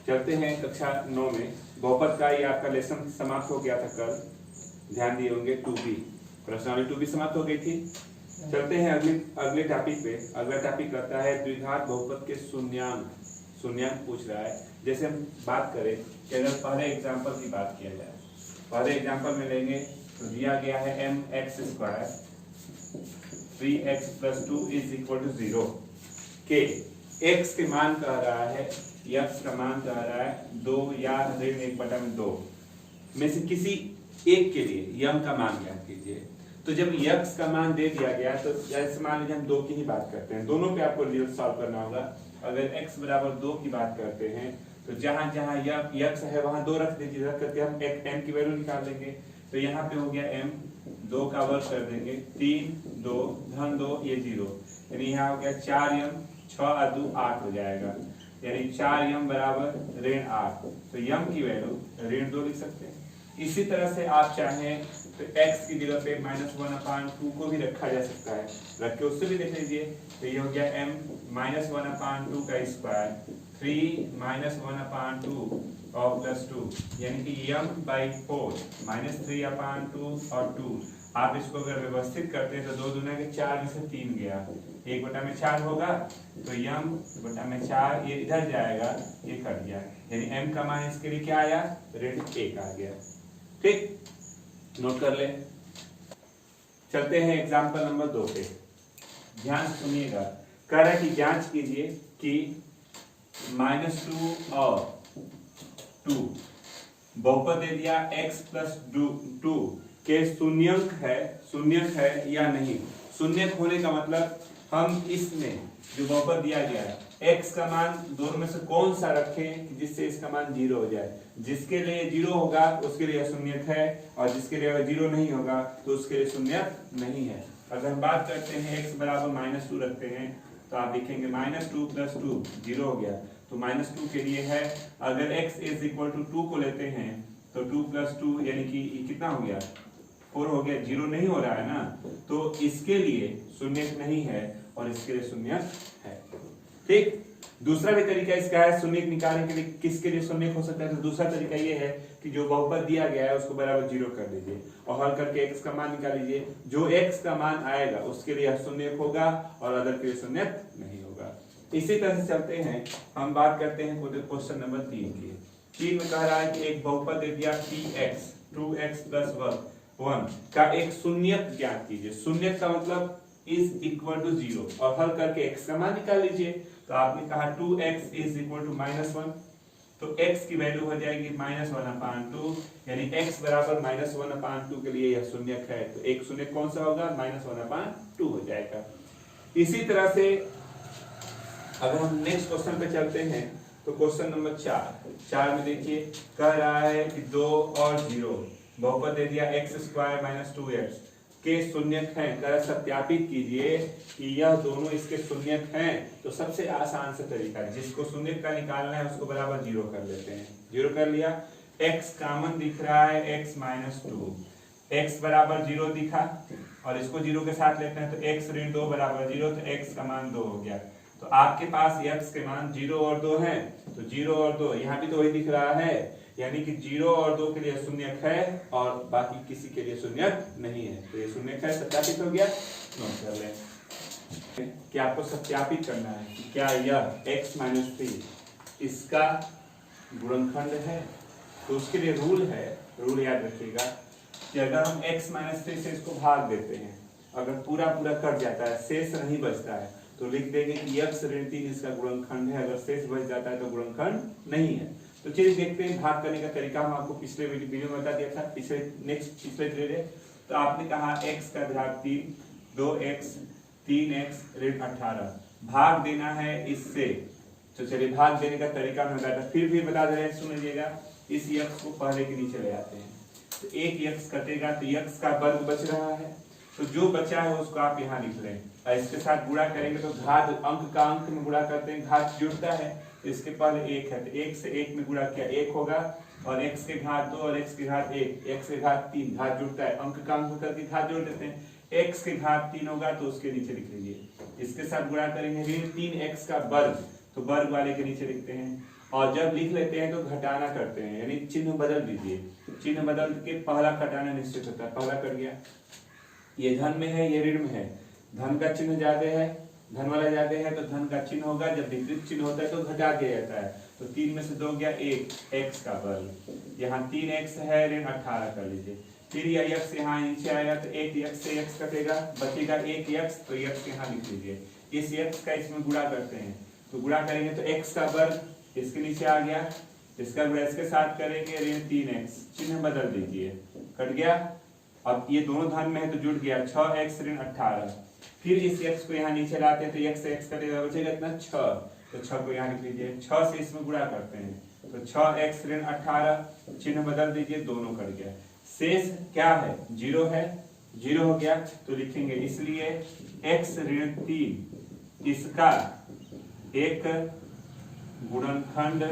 चलते हैं कक्षा 9 में। बहुपद का ये आपका लेसन समाप्त हो गया था कल, ध्यान दिए होंगे। 2b प्रश्नावली 2b समाप्त हो गई थी। चलते हैं अगले टॉपिक पे। अगला टॉपिक कहता है द्विघात बहुपद के शून्यांक। शून्यांक पूछ रहा है। जैसे हम बात करें कि अगर पहले एग्जांपल की बात किया जाए, पहले एग्जांपल में लेंगे तो दिया गया है mx² 3x + 2 = 0 के x के मान कह रहा है, x का मान कह रहा है 2 या ऋण 1/2 में से किसी एक के लिए m का मान ज्ञात कीजिए। तो जब x का मान दे दिया गया तो जैसे मान लीजिए हम 2 की ही बात करते हैं, दोनों पे आपको रिजल्ट सॉल्व करना होगा। अगर x = 2 की बात करते हैं तो जहां जहां x है वहां 2 रख दीजिए, रख करके हम m की वैल्यू निकाल लेंगे। तो यहाँ पे हो गया m, 2 का वर्ग कर देंगे, 3 2 धन 2 ये 0, यानी यहाँ हो गया 4m, 6 और 2 8 हो जाएगा, यानी 4m = ऋण 8। तो m की वैल्यू ऋण 2 लिख सकते हैं। इसी तरह से आप चाहें तो x की जगह पे -1/2 को भी रखा जा सकता है, रख के उससे भी देख लीजिए। तो ये हो गया m -1/2 का स्क्वायर 3 -1/2 और +2, यानी कि m/4 -3/2 और 2। आप इसको अगर व्यवस्थित करते हैं तो 2 दूना के 4 में से 3 गया, 1/4 होगा, तो m/4 ये इधर जाएगा, ये कट गया, यानी m का मान इसके लिए क्या आया, ऋण 1 आ गया। ठीक, नोट कर ले। चलते हैं एग्जाम्पल नंबर 2 पे, ध्यान से सुनिएगा। कह रहा है कि जांच कीजिए कि -2 और 2 बहुपद दे दिया x + 2 के शून्यक है या नहीं। शून्यक होने का मतलब हम इसमें जो बहुपद दिया गया है x का मान दोनों में से कौन सा रखें कि जिससे इसका मान 0 हो जाए। जिसके लिए 0 होगा उसके लिए शून्यक है, और जिसके लिए 0 नहीं होगा तो उसके लिए शून्यक नहीं है। अगर हम बात करते हैं x = -2 रखते हैं तो आप लिखेंगे -2 + 2 0 हो गया, तो -2 के लिए है। अगर x = 2 को लेते हैं तो 2 + 2 यानी कि कितना हो गया, 4 हो गया, 0 नहीं हो रहा है ना, तो इसके लिए शून्यक नहीं है और इसके लिए शून्यक है। ठीक, दूसरा भी तरीका इसका है शून्यक निकालने के लिए। किसके लिए शून्यक हो सकता है, तो दूसरा तरीका ये है कि जो बहुपद दिया गया है उसको बराबर 0 कर दीजिए और हल करके x का मान निकाल लीजिए। जो x का मान आएगा उसके लिए शून्यक होगा और अदर के लिए शून्यक नहीं होगा। इसी तरह से चलते हैं, हम बात करते हैं क्वेश्चन नंबर 3 की। 3 में कह रहा है कि एक बहुपद दे दिया px 2x + 1 का एक शून्यक ज्ञात कीजिए। शून्यक का मतलब = 0 और हल करके x का मान निकाल लीजिए। तो आपने कहा 2x = -1, तो x की वैल्यू हो जाएगी -1/2, यानी x = -1/2 के लिए यह शून्यक है। तो एक शून्यक कौन सा होगा, -1/2 हो जाएगा। इसी तरह से अगर हम नेक्स्ट क्वेश्चन पे चलते हैं तो क्वेश्चन नंबर 4 में देखिए, कह रहा है कि 2 और 0 बहुपद दे दिया x² - 2x के शून्यक हैं। कह सत्यापित कीजिए कि यह दोनों इसके शून्यक हैं। तो सबसे आसान सा तरीका है, जिसको शून्यक का निकालना है उसको बराबर 0 कर लेते हैं। 0 कर लिया, x कॉमन दिख रहा है x - 2, x = 0 दिखा और इसको 0 के साथ लेते हैं तो x ऋण 2 = 0, तो x का मान 2 हो गया। तो आपके पास x के मान 0 और 2 हैं, तो 0 और 2 यहाँ भी तो वही दिख रहा है, यानी कि 0 और 2 के लिए शून्यक है और बाकी किसी के लिए शून्यक नहीं है। तो ये शून्यक है, सत्यापित हो गया। नोट कर लें कि आपको सत्यापित करना है कि क्या यह x - 3 इसका गुणनखंड है। तो उसके लिए रूल है, रूल याद रखिएगा कि अगर हम x - 3 से इसको भाग देते हैं, अगर पूरा कट जाता है, शेष नहीं बचता है, तो लिख देंगे कि x ऋण 3 इसका गुणनखंड है। अगर शेष बच जाता है तो गुणनखंड नहीं है। तो चलिए देखते हैं भाग करने का तरीका। हम आपको पिछले वीडियो में बता दिया था, पिछले पीरियड। तो आपने कहा x का घात 3, 2x 3x ऋण 18 भाग देना है इससे। तो चलिए भाग देने का तरीका मैं बताता, फिर बता दे रहे हैं, सुन लीजिएगा। इस x को पहले के नीचे ले आते हैं, तो एक x कटेगा तो x का वर्ग बच रहा है, तो जो बचा है उसको आप यहाँ लिख लें और इसके साथ गुणा करेंगे तो घात अंक का अंक में गुणा करते हैं, घात जुड़ता है, तो इसके पहले 1 है, तो 1 से 1 में गुणा किया 1 होगा, और x के घात 2 और x के घात 1, x के घात 3, घात जुड़ता है, अंक का अंक करके घात जोड़ देते हैं। x के घात 3 होगा तो उसके नीचे लिख लीजिए, इसके साथ गुणा करेंगे ऋण 3x का वर्ग, तो वर्ग वाले के नीचे लिखते हैं, और जब लिख लेते हैं तो घटाना करते हैं, यानी चिन्ह बदल दीजिए। चिन्ह बदल के पहला घटाना निश्चित होता है, पहला कट गया। ये धन में है, ये ऋण में है, धन का चिन्ह ज्यादा है, धन वाला ज्यादा है तो धन का चिन्ह होगा, जब विपरीत चिन्ह होता है तो घटा दिया जाता है। तो 3 में से 2 गया 1, x का वर्ग, यहाँ 3x है, ऋण 18 कर लीजिए। फिर यह x यहाँ नीचे आएगा तो 1x से x कटेगा, बचेगा 1x, तो x यहाँ लिख लीजिए। इस x का इसमें गुणा करते हैं, तो गुणा करेंगे तो x का वर्ग इसके नीचे आ गया, इसका गुणा इसके साथ करेंगे, ऋण 3x, चिन्ह बदल दीजिए, कट गया। अब ये दोनों धन में है तो जुड़ गया 6x ऋण 18। फिर इस x को यहाँ नीचे लाते हैं तो x से x कटेगा, बचेगा इतना 6, तो 6 को यहाँ लिख लीजिए, 6 से इसमें गुणा करते हैं तो 6x ऋण 18, चिन्ह बदल दीजिए, दोनों कट गया। शेष क्या है, 0 है, 0 हो गया तो लिखेंगे, इसलिए x ऋण 3 इसका एक गुणनखंड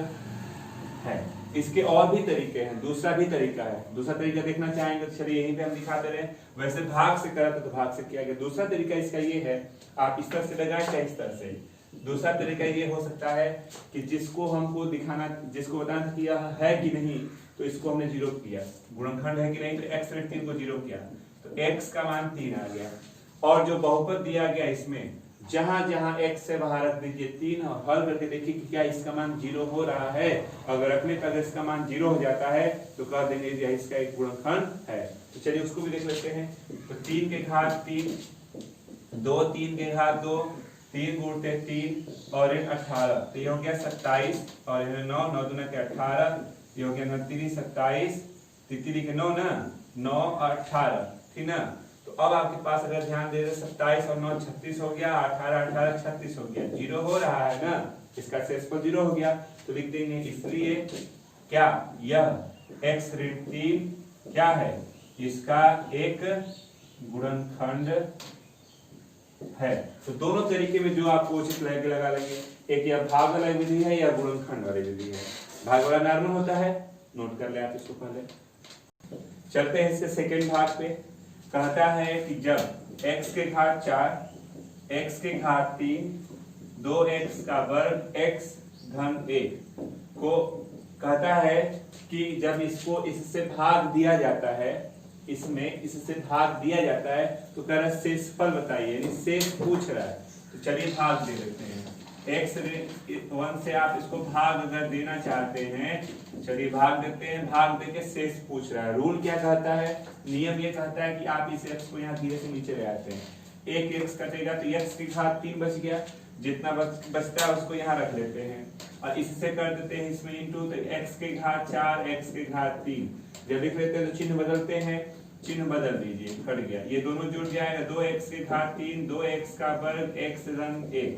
है। इसके और भी तरीके हैं, दूसरा भी तरीका है, दूसरा तरीका देखना चाहेंगे तो चलिए यहीं पे हम दिखा दे रहे हैं। वैसे भाग से करा तो भाग से किया गया, दूसरा तरीका इसका ये है, आप इस तरह से लगाए चाहे इस तरह से। दूसरा तरीका ये हो सकता है कि जिसको हमको दिखाना, जिसको बताना था कि यह है कि नहीं, तो इसको हमने 0 किया, गुणनखंड है कि नहीं, तो x ऋण 3 को 0 किया तो x का मान 3 आ गया। और जो बहुपद दिया गया इसमें जहां जहां x से बाहर रख दीजिए 3 और हल करके देखिए कि क्या इसका मान 0 हो रहा है। अगर रखने पर इसका मान 0 हो जाता है तो कह देंगे इसका एक गुणनखंड है। तो चलिए उसको भी देख लेते हैं। तो 3 के घात 3, 2 3 के घात 2, 3 गुणते 3 और 18, तो ये हो गया 27 और 9, 9 दूना के 18, ये हो गया 3 27, 3 के 9 ना, 9 और 18, ठीक ना। तो अब आपके पास अगर ध्यान दे रहे 27 और 9 36 हो गया, 18 18 36 हो गया, 0 हो रहा है ना, इसका शेषफल 0 हो गया, तो लिख देंगे इसलिए क्या यह x ऋण 3 क्या है, इसका एक गुणनखंड है। तो दोनों तरीके में जो आपको उचित लगा लेंगे, एक या भाग वाला विधि है या गुणनखंड वाली विधि है। भाग वाला नॉर्मल होता है, नोट कर ले आप इसको पहले। चलते हैं इसके सेकेंड भाग पे। कहता है कि जब x के घात 4, x के घात 3, 2x का वर्ग x धन 1 को कहता है कि जब इसको इससे भाग दिया जाता है, इसमें इससे भाग दिया जाता है तो कह रहा है शेषफल बताइए, यानी शेष पूछ रहा है। तो चलिए भाग दे देते हैं। x ऋण 1 से आप इसको भाग अगर देना चाहते हैं, चलिए भाग देते हैं। भाग देके शेष पूछ रहा है। रूल क्या कहता है, नियम ये कहता है कि आप इस x को यहाँ धीरे से नीचे ले आते हैं, एक x कटेगा तो x की घात 3 बच गया, जितना बचता है उसको यहाँ रख लेते हैं और इससे कर देते हैं इसमें इंटू, तो x के घात 4, x के घात 3 जब लिख लेते हैं तो चिन्ह बदलते हैं, चिन्ह बदल दीजिए, कट गया। ये दोनों जुड़ जाएगा, 2x के घात 3, 2x का वर्ग x धन 1,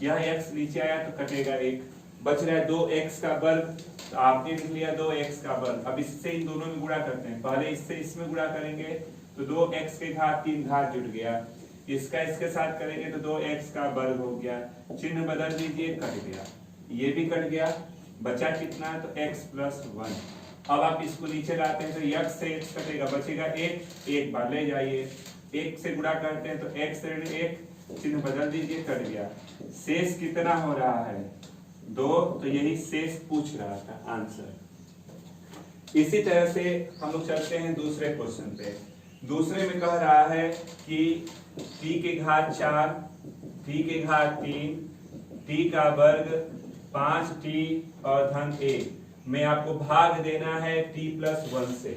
यह x नीचे आया तो कटेगा 1, बच रहा है 2x का वर्ग, तो आपने लिख लिया 2x का वर्ग। अब इससे इन दोनों में गुणा करते हैं, पहले इससे इसमें गुणा करेंगे तो 2x के घात 3 घात जुड़ गया, इसका इसके साथ करेंगे तो 2x का वर्ग हो गया, चिन्ह बदल दीजिए, कट गया, ये भी कट गया, बचा कितना, तो x प्लस 1। अब आप इसको नीचे लाते हैं तो x से x कटेगा, बचेगा 1, एक बार ले जाइए, 1 से गुणा करते हैं तो x ऋण 1, चिन्ह बदल दीजिए, कट गया। शेष कितना हो रहा है, 2, तो यही शेष पूछ रहा था आंसर। इसी तरह से हम लोग चलते हैं दूसरे क्वेश्चन पे। दूसरे में कह रहा है कि t के घात 4, t के घात 3, t का वर्ग 5t और धन 1 में आपको भाग देना है t प्लस 1 से,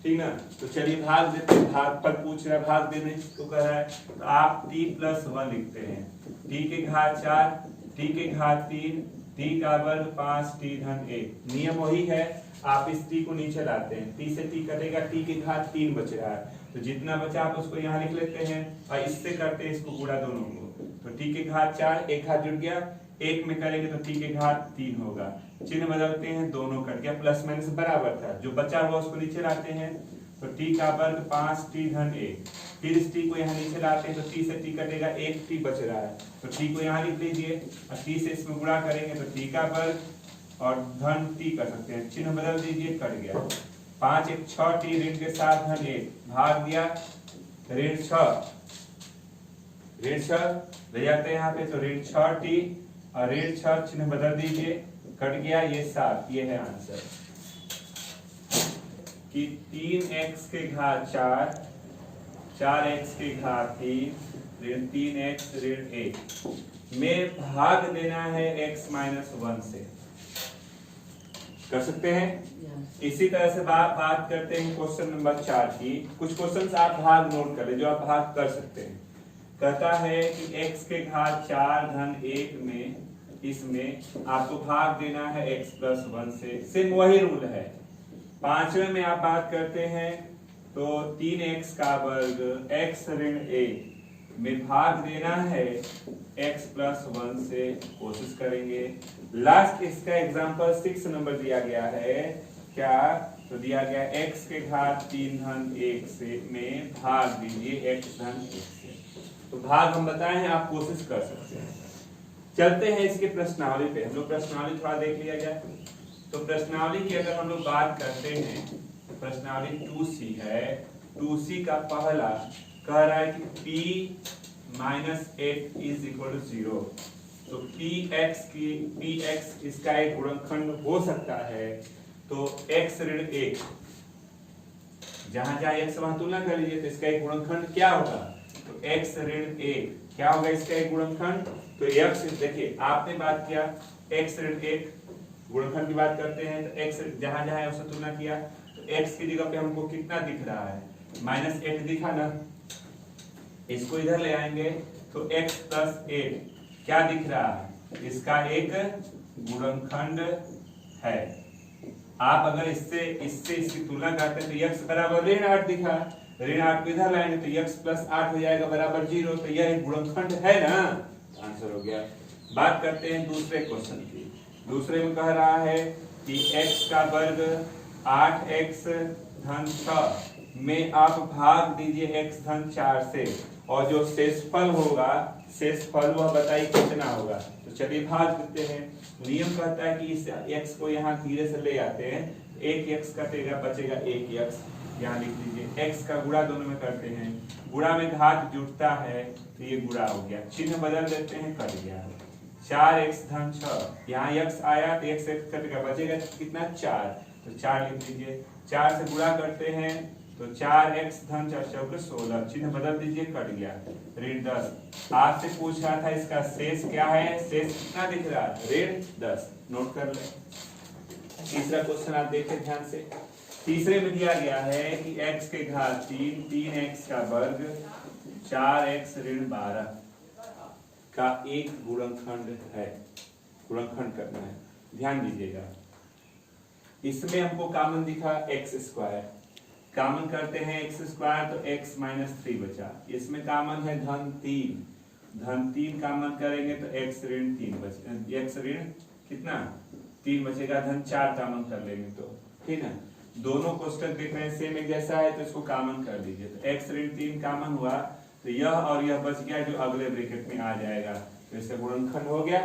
ठीक ना। तो चलिए भाग देते हैं, भाग पर पूछ रहा है, भाग देने को कह रहा है, तो आप t प्लस 1 लिखते हैं, t के घात 4, t के घात 3, t का वर्ग 5t धन 1। नियम वही है, आप इस t को नीचे लाते हैं, t से t कटेगा, t के घात 3 बच रहा है, तो जितना बचा आप उसको यहाँ लिख लेते हैं और इससे करते हैं इसको गुणा दोनों को, तो t के घात 4, एक घात जुड़ गया, 1 में करेंगे तो t के घात 3 होगा, चिन्ह बदलते हैं, दोनों कट गया, प्लस माइनस बराबर था, जो बचा हुआ उसको नीचे लाते हैं, तो t का वर्ग 5t धन 1, फिर इस t को यहाँ नीचे लाते हैं तो t से t कटेगा, 1t बच रहा है, तो t को यहाँ लिख लीजिए और t से इसमें गुणा करेंगे तो t का वर्ग और धन t कर सकते हैं, चिन्ह बदल दीजिए, कट गया। 5 1 6t ऋण के साथ धन 1, भाग दिया, ऋण 6 ले जाते हैं यहाँ पे, तो ऋण 6t और ऋण 6, चिन्ह बदल दीजिए, कट गया ये 7, ये है आंसर कि 3x के घात 4, 4x के घात 3 ऋण 3x ऋण 1 में भाग देना है x माइनस 1 से। कर सकते हैं। इसी तरह से बात करते हैं क्वेश्चन नंबर 4 की। कुछ क्वेश्चंस आप भाग नोट कर ले जो आप भाग कर सकते हैं। कहता है कि x के घात 4 धन 1 में इसमें आपको भाग देना है x प्लस 1 से। सेम वही रूल है। 5वें में आप बात करते हैं तो 3x का वर्ग x ऋण 1 में भाग देना है x प्लस 1 से। कोशिश करेंगे। लास्ट इसका एग्जांपल 6 नंबर दिया गया है। क्या तो दिया गया x के घात 3 धन 1 से में भाग दीजिए x धन 1 से। तो भाग हम बताए हैं, आप कोशिश कर सकते हैं। चलते हैं इसके प्रश्नावली पे। हम लोग प्रश्नावली थोड़ा देख लिया जाए। तो प्रश्नावली की अगर हम लोग बात करते हैं तो प्रश्नावली 2C है। 2C का पहला कह रहा है कि p minus 8 is equal to 0। तो px इसका एक गुणनखंड हो सकता है। तो x ऋण 1 जहां जहां x वहां तुलना कर लीजिए। तो इसका एक गुणनखंड क्या होगा? तो x ऋण 1 क्या होगा इसका एक गुणनखंड? तो x देखिए आपने बात किया x ऋण 1 गुणनखंड की बात करते हैं तो x जहां जहां है उससे तुलना किया तो x की जगह पे हमको कितना दिख रहा है? माइनस 8 दिखा ना। इसको इधर ले आएंगे तो x प्लस 8 क्या दिख रहा है? इसका एक गुणनखंड है। आप अगर इससे इसकी तुलना करते हैं तो x बराबर ऋण 8 दिखा। ऋण 8 को इधर लाएंगे तो x प्लस 8 हो जाएगा बराबर 0। तो यह एक गुणनखंड है ना, आंसर हो गया। बात करते हैं दूसरे क्वेश्चन की। दूसरे में कह रहा है कि x का वर्ग 8x धन 6 में आप भाग दीजिए x धन 4 से और जो शेषफल होगा शेषफल वह बताइए कितना होगा। तो चलिए भाग देते हैं। नियम कहता है कि इस x को यहाँ धीरे से ले आते हैं। एक x कटेगा बचेगा एक x। यहाँ लिख लीजिए x का गुणा दोनों में करते हैं। गुणा में घात जुटता है तो ये गुणा हो गया। चिन्ह बदल देते हैं, कट गया। 4x धन 6 यहाँ x आया तो x कटेगा बचेगा कितना 4। तो 4 लिख लीजिए। 4 से गुणा करते हैं तो 4x धन 4 चौके 16। चिन्ह बदल दीजिए, कट गया। ऋण 10 आपसे पूछ रहा था इसका शेष क्या है? शेष कितना दिख रहा है? ऋण 10। नोट कर ले। तीसरा क्वेश्चन आप देखें ध्यान से। तीसरे में दिया गया है कि x के घात 3 3x का वर्ग 4x ऋण 12 का एक गुणनखंड है। गुणनखंड करना है, ध्यान दीजिएगा। इसमें हमको कॉमन दिखा x स्क्वायर। कॉमन करते हैं x स्क्वायर तो x माइनस 3 बचा। इसमें कॉमन है धन 3। धन 3 कॉमन करेंगे तो x ऋण 3 बचेगा। x ऋण कितना 3 बचेगा। धन 4 कॉमन कर लेंगे तो ठीक है। दोनों कोष्टक देख रहे हैं सेम एक जैसा है तो इसको कॉमन कर दीजिए। तो x ऋण 3 कॉमन हुआ तो यह और यह बच गया जो अगले ब्रैकेट में आ जाएगा। तो इसका गुणनखंड हो गया।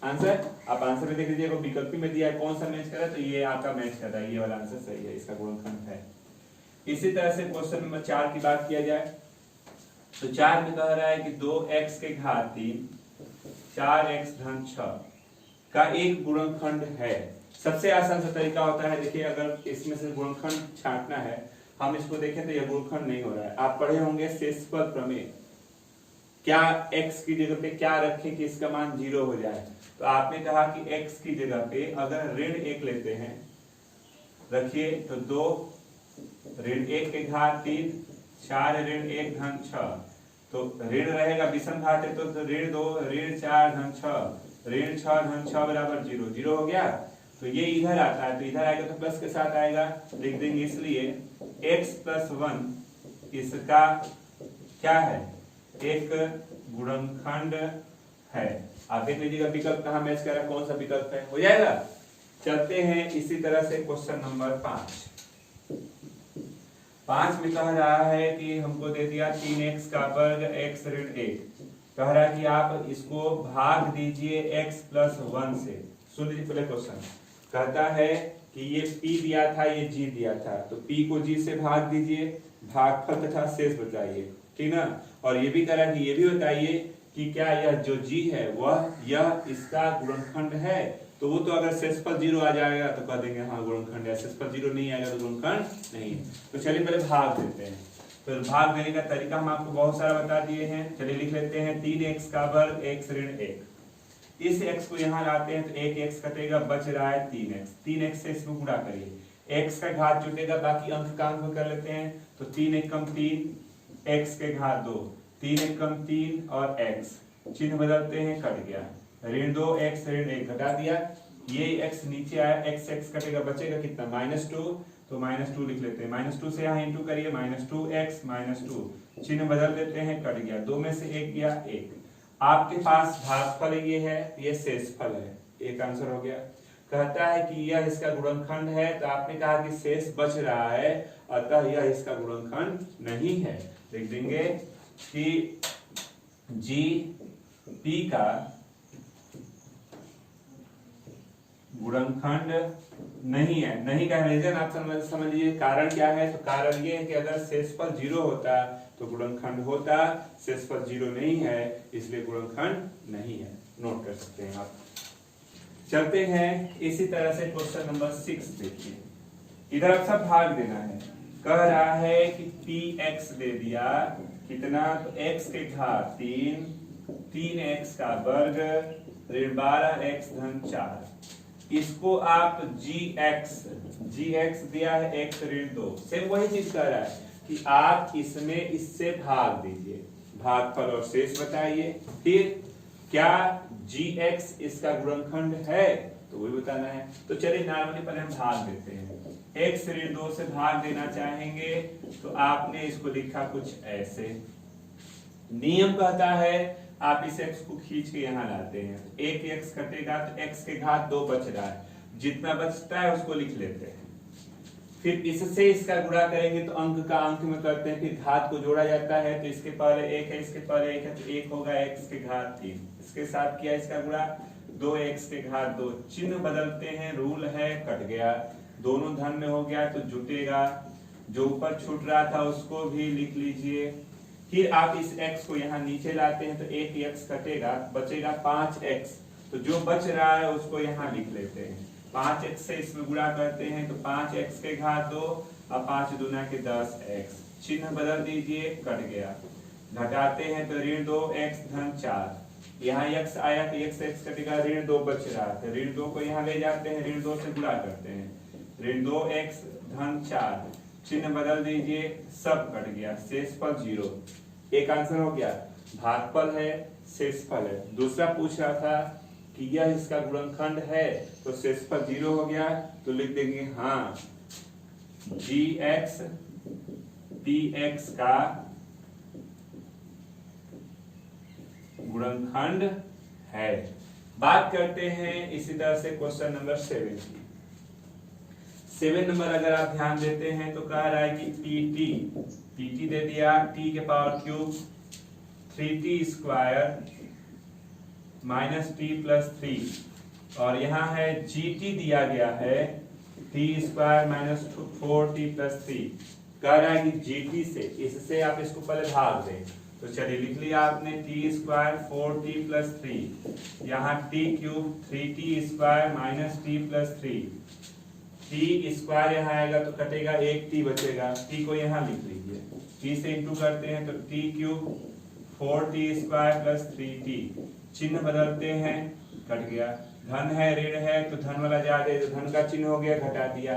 आंसर आप आंसर में देख लीजिए। विकल्प में दिया है कौन सा मैच कर रहा है तो ये आपका मैच कर रहा है। ये वाला आंसर सही है, इसका गुणनखंड है। इसी तरह से क्वेश्चन नंबर 4 की बात किया जाए तो 4 में कह रहा है कि 2x के घात 3 4x धन 6 का एक गुणनखंड है। सबसे आसान सा तरीका होता है, देखिए अगर इसमें से गुणनखंड छांटना है, हम इसको देखें तो यह गुणनखंड नहीं हो रहा है। आप पढ़े होंगे शेषफल प्रमेय। क्या x की जगह पे क्या रखें कि इसका मान 0 हो जाए? तो आपने कहा कि x की जगह पे अगर ऋण 1 लेते हैं रखिए तो 2 ऋण 1 के घात 3 4 ऋण 1 धन 6। तो ऋण रहेगा विषम घात है तो ऋण 2 ऋण 4 धन 6 ऋण 6 धन 6 बराबर 0। 0 हो गया। तो ये इधर आता है तो इधर आएगा तो प्लस के साथ आएगा, लिख देंगे। इसलिए x प्लस 1 इसका क्या है? एक गुणनखंड है। आप देख लीजिएगा विकल्प कहाँ मैच कर रहा है, कौन सा विकल्प है, हो जाएगा। चलते हैं इसी तरह से क्वेश्चन नंबर 5 में कह रहा है कि हमको दे दिया 3x का वर्ग x ऋण 1। कह रहा है कि आप इसको भाग दीजिए x प्लस 1 से। सुन लीजिए पहले क्वेश्चन। कहता है कि ये p दिया था ये g दिया था तो p को g से भाग दीजिए, भागफल तथा शेष बताइए, ठीक ना। और ये भी कह रहा है कि ये भी बताइए कि क्या यह जो g है वह यह इसका गुणनखंड है। तो वो तो अगर शेषफल 0 आ जाएगा तो कह देंगे हाँ गुणनखंड है, शेषफल 0 नहीं आएगा तो गुणनखंड नहीं है। तो चलिए पहले भाग देते हैं। तो भाग देने का तरीका हम आपको बहुत सारा बता दिए हैं। चलिए लिख लेते हैं 3x का वर्ग x ऋण 1। इस x को यहाँ लाते हैं तो 1x कटेगा, बच रहा है 3x। 3x से इसको गुणा करिए, x का घात जुटेगा, बाकी अंक का अंक कर लेते हैं। तो 3 एकम 3, x के घात 2, 3 एकम 3 और x, चिन्ह बदलते हैं, कट गया। ऋण 2 x ऋण 1 घटा दिया, ये x नीचे आया, x कटेगा, बचेगा कितना -2, तो -2 लिख लेते हैं। -2 से यहाँ इंटू करिए, -2x -2, चिन्ह बदल देते हैं, कट गया। 2 में से 1 गया 1। आपके पास भागफल ये है, ये शेषफल है, एक आंसर हो गया। कहता है कि यह इसका गुणनखंड है, तो आपने कहा कि शेष बच रहा है, अतः यह इसका गुणनखंड नहीं है। लिख देंगे कि GP का गुणनखंड नहीं है। नहीं का रीजन आप समझ लीजिए, कारण क्या है। तो कारण ये है कि अगर शेषफल 0 होता तो गुणनखंड होता, शेषफल 0 नहीं है इसलिए गुणनखंड नहीं है। नोट कर सकते हैं आप। चलते हैं इसी तरह से क्वेश्चन नंबर 6 देखिए। इधर अब सब भाग देना है। कह रहा है कि px दे दिया कितना, तो x के घात 3, 3x का वर्ग ऋण 12x धन 4। इसको आप gx दिया है x ऋण 2, सेम वही चीज कर रहा है कि आप इसमें इससे भाग दीजिए, भागफल और शेष बताइए। फिर क्या gx इसका गुणनखंड है तो वही बताना है। तो चलिए नॉर्मली पहले हम भाग देते हैं। x ऋण 2 से भाग देना चाहेंगे तो आपने इसको लिखा कुछ ऐसे। नियम कहता है आप इस x को खींच के यहाँ लाते हैं, एक x कटेगा तो x के घात 2 बच रहा है, जितना बचता है उसको लिख लेते हैं। फिर इससे इसका गुणा करेंगे तो अंक का अंक में करते हैं, फिर घात को जोड़ा जाता है। तो इसके पहले 1 है, इसके पहले 1 है, तो 1 होगा x के घात 3। इसके साथ किया इसका गुणा 2x के घात 2, चिन्ह बदलते हैं, रूल है, कट गया। दोनों धन में हो गया तो जुटेगा, जो ऊपर छूट रहा था उसको भी लिख लीजिए। फिर आप इस x को यहाँ नीचे लाते हैं तो 1x कटेगा, बचेगा 5x। तो जो बच रहा है उसको यहाँ लिख लेते हैं। 5x से इसमें गुणा करते हैं तो 5x के घात 2 और 5 दूना के 10x, चिन्ह बदल दीजिए, कट गया। घटाते हैं तो ऋण 2x धन 4, यहाँ x आया तो x कटेगा, ऋण 2 बच रहा है, ऋण 2 को यहाँ ले जाते हैं, ऋण 2 से गुणा करते हैं, ऋण 2x धन 4, चिन्ह बदल दीजिए, सब कट गया, शेषफल 0। एक आंसर हो गया। भागफल है, शेषफल है। दूसरा पूछ रहा था कि यह इसका गुणनखंड है, तो शेषफल 0 हो गया, तो लिख देंगे हाँ gx px का गुणनखंड है। बात करते हैं इसी तरह से क्वेश्चन नंबर 7 की। 7 नंबर अगर आप ध्यान देते हैं तो कह रहा है कि pt दे दिया t के power cube 3t square minus T plus 3, और यहाँ है gt दिया गया है t square minus 4t plus 3। कह रहा है कि gt से, इससे आप इसको पहले भाग दें। तो चलिए लिख लिया आपने t स्क्वायर 4t प्लस 3, यहाँ t cube 3t square minus t plus 3, t square यहाँ आएगा तो कटेगा, एक t बचेगा, t को यहाँ लिख लीजिए, t से इंटू करते हैं तो t cube 4t square plus 3t, चिन्ह बदलते हैं, कट गया। धन है ऋण है तो धन वाला जा दे, तो धन का चिन्ह हो गया, घटा दिया।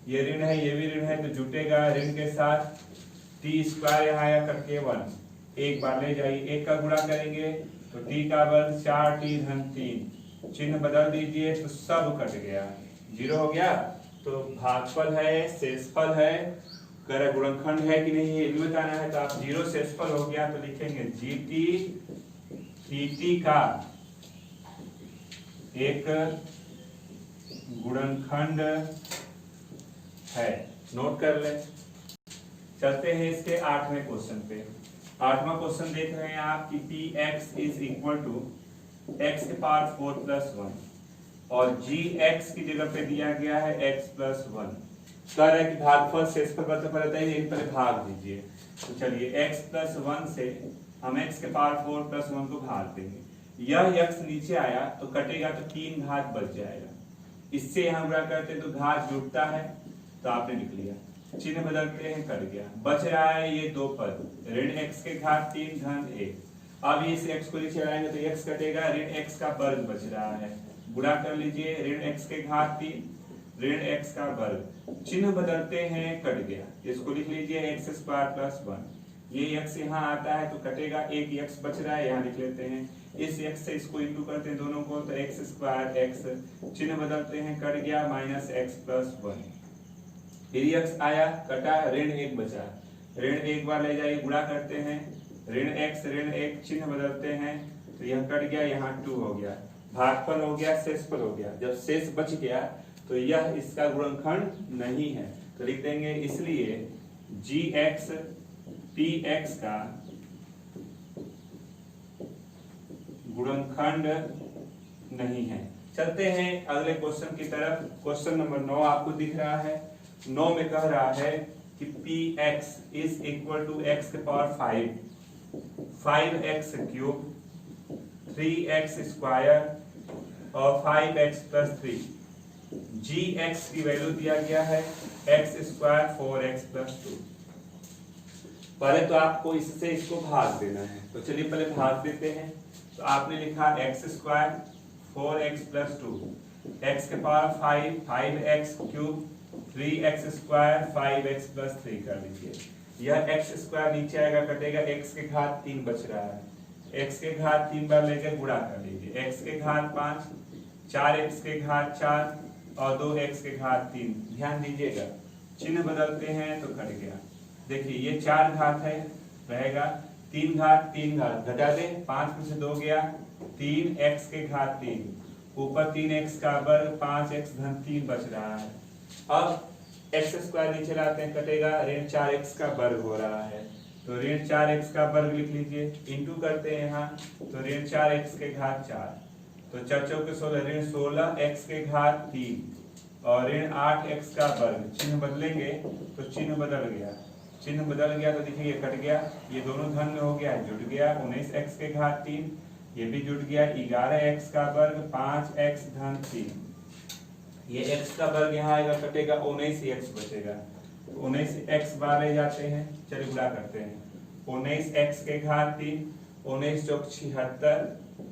ये ऋण है ये भी ऋण है तो जुटेगा, ऋण के साथ t स्क्वायर यहाँ आया कट के 1, एक बार ले जाइए, एक का गुणा करेंगे तो t का वर्ग 4t धन 3, चिन्ह बदल दीजिए तो सब कट गया, 0 हो गया। तो भागफल है, शेषफल है, कर गुणनखंड है कि नहीं ये भी बताना है। तो आप 0 शेषफल हो गया तो लिखेंगे pt का एक गुणनखंड है, नोट कर ले। चलते हैं इसके 8वें क्वेश्चन पे। 8वां क्वेश्चन देख रहे हैं आप कि px is equal to x के पावर 4 प्लस 1 और gx की जगह पे दिया गया है x प्लस 1। कह रहा है कि भागफल शेषफल पता है, इन पर भाग दीजिए। तो चलिए x प्लस 1 से हम x के पावर 4 प्लस 1 को भाग देंगे। यह x नीचे आया तो कटेगा तो 3 घात बच जाएगा। इससे यहाँ गुणा करते तो घात जुड़ता है तो आपने लिख लिया, चिन्ह बदलते हैं, कट गया। बच रहा है ये 2 पद, ऋण x के घात 3 धन 1। अब इस x को नीचे लाएंगे तो x कटेगा, ऋण x का वर्ग बच रहा है, गुणा कर लीजिए, ऋण x के घात 3 ऋण x का वर्ग, चिन्ह बदलते हैं, कट गया। इसको लिख लीजिए x स्क्वायर प्लस 1। ये x यहाँ आता है तो कटेगा, एक x बच रहा है यहाँ लिख लेते हैं, इस x से इसको इंटू करते हैं दोनों को तो x स्क्वायर x, चिन्ह बदलते हैं, कट गया, माइनस x प्लस 1। फिर x आया, कटा, ऋण 1 बचा, ऋण 1 बार ले जाइए, गुणा करते हैं, ऋण x, चिन्ह बदलते हैं तो यह कट गया, यहाँ 2 हो गया, भागफल हो गया, शेषफल हो गया। जब शेष बच गया तो यह इसका गुणनखंड नहीं है तो लिख देंगे, इसलिए gx px का गुणनखंड नहीं है। चलते हैं अगले क्वेश्चन की तरफ। क्वेश्चन नंबर 9 आपको दिख रहा है। 9 में कह रहा है कि px is equal to x के power 5x cube 3x square और 5x प्लस 3। gx की वैल्यू दिया गया है x स्क्वायर 4x प्लस 2। पहले तो आपको इससे इसको भाग देना है, तो चलिए पहले भाग देते हैं। तो आपने लिखा x square 4x plus 2, x के power 5 5x cube 3x square 5x plus 3 कर लीजिए। यह x स्क्वायर नीचे आएगा, कटेगा, x के घात 3 बच रहा है, x के घात 3 बार लेकर गुणा कर लीजिए, x के घात 5 4x के घात 4 और 2x के घात 3। ध्यान दीजिएगा, चिन्ह बदलते हैं तो कट गया। देखिए ये 4 घात है, रहेगा 3 घात 3 घात, घटा दे, 5 में से 2 गया, 3x के घात 3, ऊपर 3x का वर्ग 5x धन 3 बच रहा है। अब x स्क्वायर नीचे लाते हैं, कटेगा, ऋण 4x का वर्ग हो रहा है तो ऋण 4x का वर्ग लिख लीजिए, इंटू करते हैं यहाँ तो ऋण 4x के घात 4, तो 4 चौके 16, ऋण 16x के घात 3 और ऋण 8x का वर्ग। चिन्ह बदलेंगे तो चिन्ह बदल गया, चिन्ह बदल गया तो देखिए कट गया, ये दोनों धन में हो गया, जुट गया, 19x के घात 3, ये भी जुट गया, 11x का वर्ग 5x धन 3। ये x का वर्ग यहाँ आएगा, कटेगा, 19x बचेगा, 19x बार ले जाते हैं, चलिए गुणा करते हैं, 19x के घात 3, 19 चौक 76,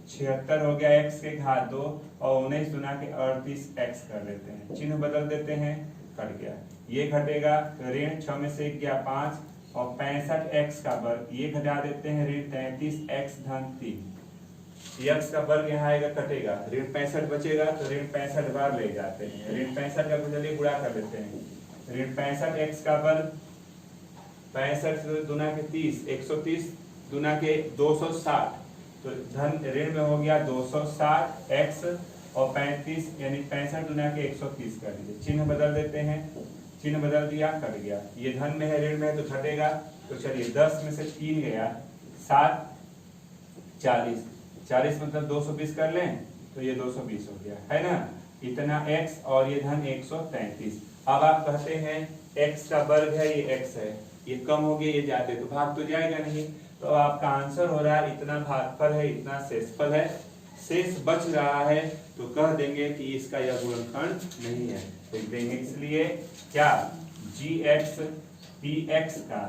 76 हो गया, x के घात 2 और 19 गुना के 38x कर लेते हैं, चिन्ह बदल देते हैं, कट गया। ये घटेगा, ऋण 6 में से 1 गया 5 और 65x का वर्ग, ये घटा देते हैं, ऋण 33x धन 3, x का वर्ग यहाँ आएगा, कटेगा, ऋण 65 बचेगा तो ऋण 65 बार ले जाते हैं, ऋण 65 का चलिए गुणा कर लेते हैं, ऋण 65x का वर्ग 65 दुना के 30, 130 दुना के 260 तो धन ऋण में हो गया 260x और 35 यानी 65 दुना के 130 कर दीजिए, चिन्ह बदल देते हैं, चिन्ह बदल दिया, कट गया। ये धन में है, ऋण में है तो घटेगा, तो चलिए 10 में से 3 गया, 7 40, 40 मतलब 220 कर लें तो ये 220 हो गया, है ना, इतना x और ये धन 133। अब आप कहते हैं x का वर्ग है, ये x है, ये कम हो गया, ये जाते तो भाग तो जाएगा नहीं, तो आपका आंसर हो रहा है इतना भागफल है, इतना शेषफल है, शेष बच रहा है तो कह देंगे कि इसका यह गुणनखंड नहीं है, लिख देंगे। इसलिए क्या gx px का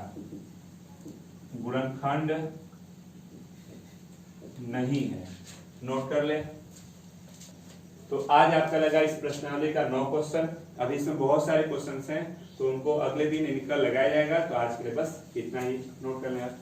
गुणनखंड नहीं है, नोट कर ले। तो आज आपका लगा इस प्रश्नावली का 9 क्वेश्चन। अभी इसमें बहुत सारे क्वेश्चंस हैं तो उनको अगले दिन निकल लगाया जाएगा। तो आज के लिए बस इतना ही, नोट कर लें आप।